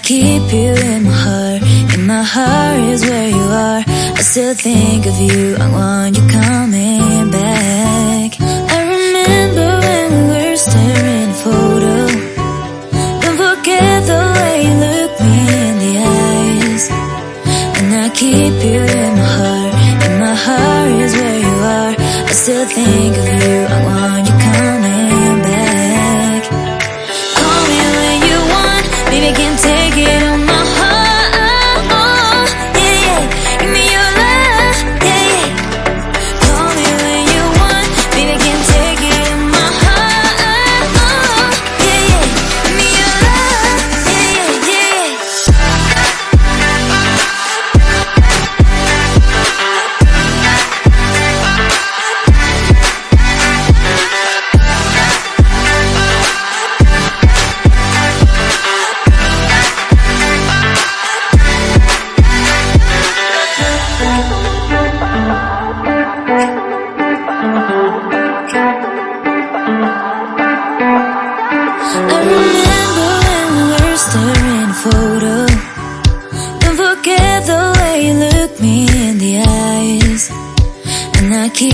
keep you in my heart. In my heart is where you are. I still think of you, I want you coming back. I remember when we were staring at a photo. Don't forget the way you look me in the eyes. And I keep you in my heart. In my heart is where you are. I still think of you, I want you coming back. Call me when you want, baby, I can't take it on my heart. Yeah, yeah, give me your love, yeah, yeah. Call me when you want, baby, I can't take it on my heart. Yeah, yeah, give me your love, yeah, yeah, yeah. I remember when we were staring at a photo. Don't forget the way you look me in the eyes. And I keep